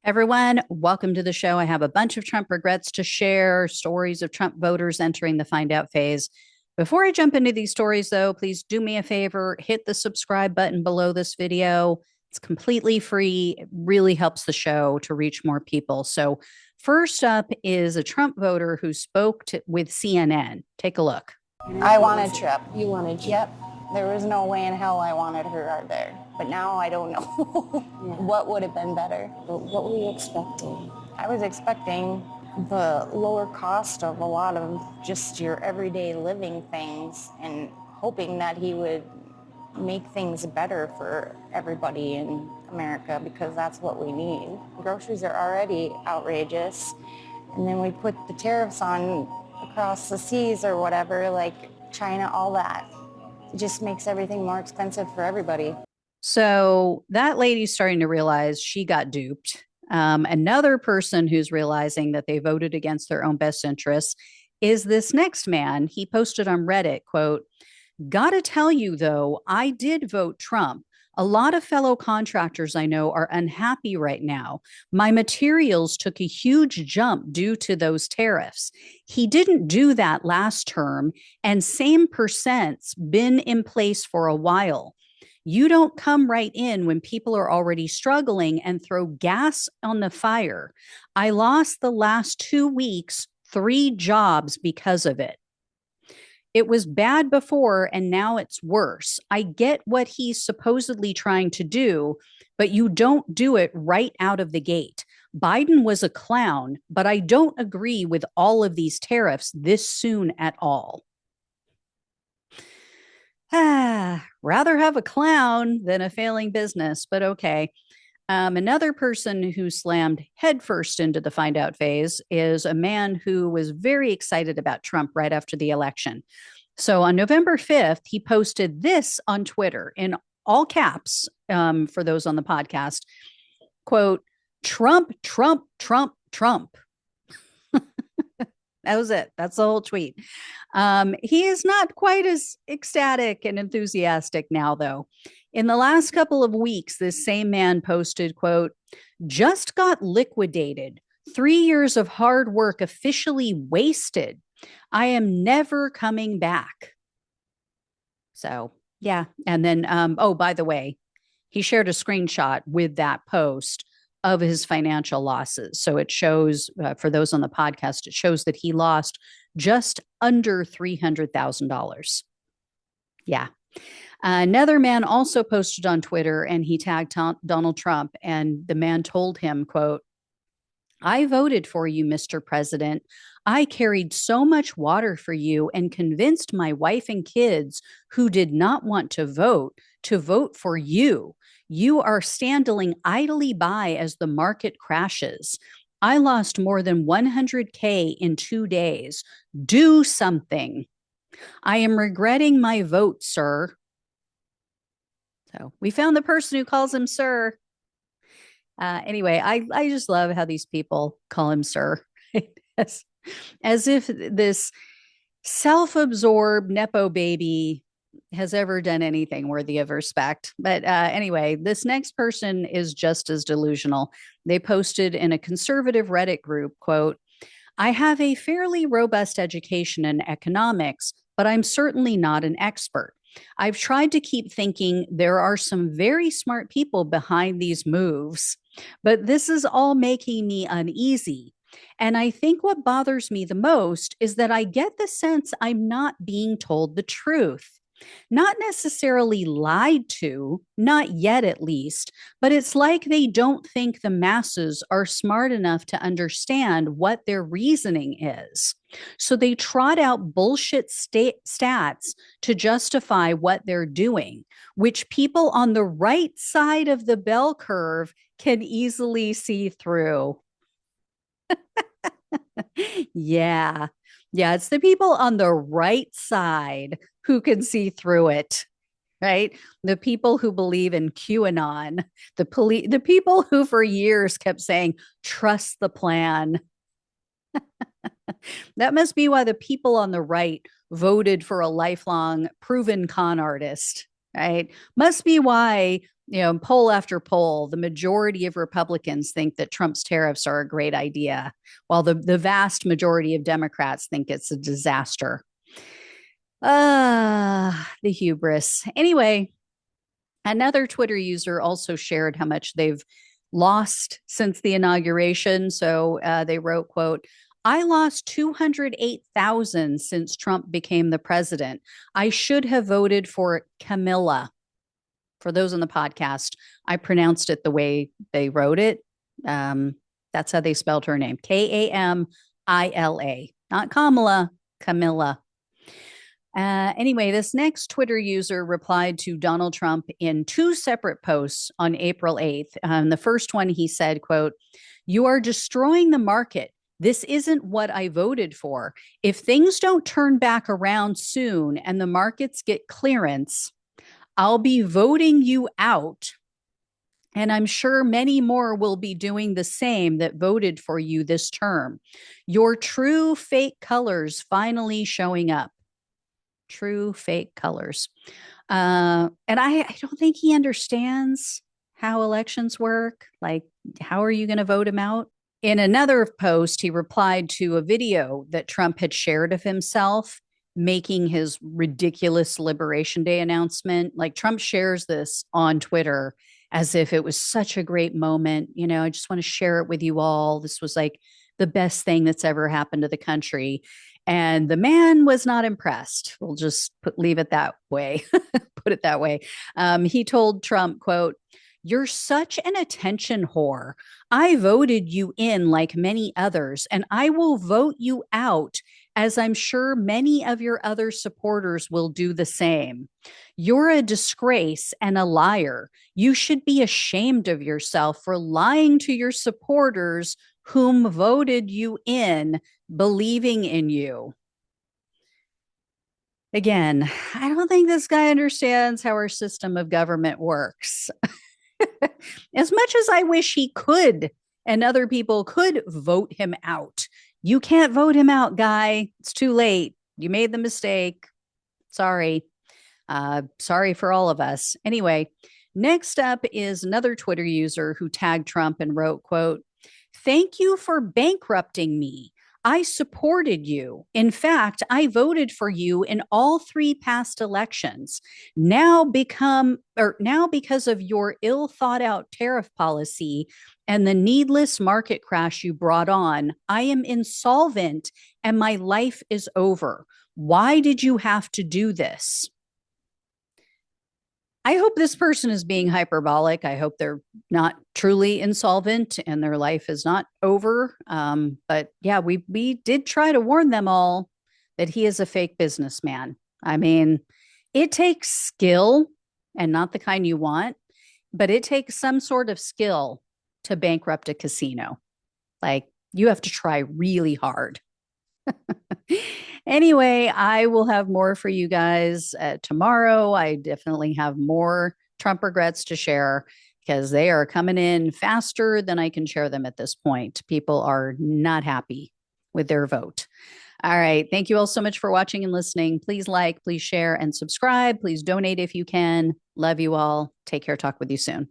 Everyone, welcome to the show. I have a bunch of Trump regrets to share, stories of Trump voters entering the find out phase. Before I jump into these stories, though, please do me a favor, hit the subscribe button below this video. It's completely free. It really helps the show to reach more people. So, first up is a Trump voter who spoke with CNN. Take a look. I wanted Trump. You wanted Trump. Yep. There was no way in hell I wanted her out there. But now I don't know what would have been better. But what were you expecting? I was expecting the lower cost of a lot of just your everyday living things and hoping that he would make things better for everybody in America because that's what we need. Groceries are already outrageous. And then we put the tariffs on across the seas or whatever, like China, all that. It just makes everything more expensive for everybody. So that lady's starting to realize she got duped. Another person who's realizing that they voted against their own best interests is this next man. He posted on Reddit, quote, "Gotta tell you, though, I did vote Trump. A lot of fellow contractors I know are unhappy right now. My materials took a huge jump due to those tariffs. He didn't do that last term, and same percent's been in place for a while. You don't come right in when people are already struggling and throw gas on the fire. I lost the last 2 weeks, 3 jobs because of it. It was bad before and now it's worse. I get what he's supposedly trying to do, but you don't do it right out of the gate. Biden was a clown, but I don't agree with all of these tariffs this soon at all." Rather have a clown than a failing business, but okay. Another person who slammed headfirst into the find out phase is a man who was very excited about Trump right after the election. So on November 5th, he posted this on Twitter in all caps for those on the podcast. Quote, "Trump, Trump, Trump, Trump." That was it. That's the whole tweet. He is not quite as ecstatic and enthusiastic now, though. In the last couple of weeks, this same man posted, quote, "Just got liquidated. 3 years of hard work officially wasted. I am never coming back." So, yeah. And then, oh, by the way, he shared a screenshot with that post of his financial losses. So it shows, for those on the podcast, it shows that he lost just under $300,000. Yeah. Another man also posted on Twitter and he tagged Donald Trump, and the man told him, quote, "I voted for you, Mr. President. I carried so much water for you and convinced my wife and kids who did not want to vote for you. You are standing idly by as the market crashes. I lost more than 100K in 2 days. Do something. I am regretting my vote, sir." So we found the person who calls him sir. Anyway, I just love how these people call him sir, right? As if this self-absorbed Nepo baby has ever done anything worthy of respect. But anyway, this next person is just as delusional. They posted in a conservative Reddit group, quote, "I have a fairly robust education in economics, but I'm certainly not an expert. I've tried to keep thinking there are some very smart people behind these moves, but this is all making me uneasy. And I think what bothers me the most is that I get the sense I'm not being told the truth. Not necessarily lied to, not yet at least, but it's like they don't think the masses are smart enough to understand what their reasoning is. So they trot out bullshit stats to justify what they're doing, which people on the right side of the bell curve can easily see through." Yeah. Yeah, it's the people on the right side who can see through it, right? The people who believe in QAnon, the people who for years kept saying, "Trust the plan." That must be why the people on the right voted for a lifelong proven con artist, right? Must be why, poll after poll, the majority of Republicans think that Trump's tariffs are a great idea, while the vast majority of Democrats think it's a disaster. The hubris. Anyway, another Twitter user also shared how much they've lost since the inauguration. So they wrote, quote, I lost 208,000 since Trump became the president. I should have voted for Camilla. For those on the podcast, I pronounced it the way they wrote it. That's how they spelled her name. Kamila, not Kamala, Camilla. Anyway, this next Twitter user replied to Donald Trump in two separate posts on April 8th. The first one, he said, quote, you are destroying the market. This isn't what I voted for. If things don't turn back around soon and the markets get clearance, I'll be voting you out. And I'm sure many more will be doing the same that voted for you this term. Your true fake colors finally showing up. True fake colors. And I don't think he understands how elections work. Like, how are you going to vote him out? In another post, he replied to a video that Trump had shared of himself making his ridiculous Liberation Day announcement. Like, Trump shares this on Twitter as if it was such a great moment. I just want to share it with you all. This was like the best thing that's ever happened to the country. And the man was not impressed. We'll just leave it that way, put it that way. He told Trump, quote, you're such an attention whore. I voted you in like many others, and I will vote you out, as I'm sure many of your other supporters will do the same. You're a disgrace and a liar. You should be ashamed of yourself for lying to your supporters whom voted you in, believing in you. Again, I don't think this guy understands how our system of government works. As much as I wish he could and other people could vote him out, you can't vote him out, guy. It's too late. You made the mistake. Sorry. Sorry for all of us. Anyway, next up is another Twitter user who tagged Trump and wrote, quote, thank you for bankrupting me. I supported you. In fact, I voted for you in all three past elections. Now because of your ill thought out tariff policy and the needless market crash you brought on, I am insolvent and my life is over. Why did you have to do this? I hope this person is being hyperbolic. I hope they're not truly insolvent and their life is not over. But yeah, we did try to warn them all that he is a fake businessman. I mean, it takes skill, and not the kind you want, but it takes some sort of skill to bankrupt a casino. Like, you have to try really hard. Anyway, I will have more for you guys tomorrow. I definitely have more Trump regrets to share because they are coming in faster than I can share them at this point. People are not happy with their vote. All right. Thank you all so much for watching and listening. Please like, please share, and subscribe. Please donate if you can. Love you all. Take care. Talk with you soon.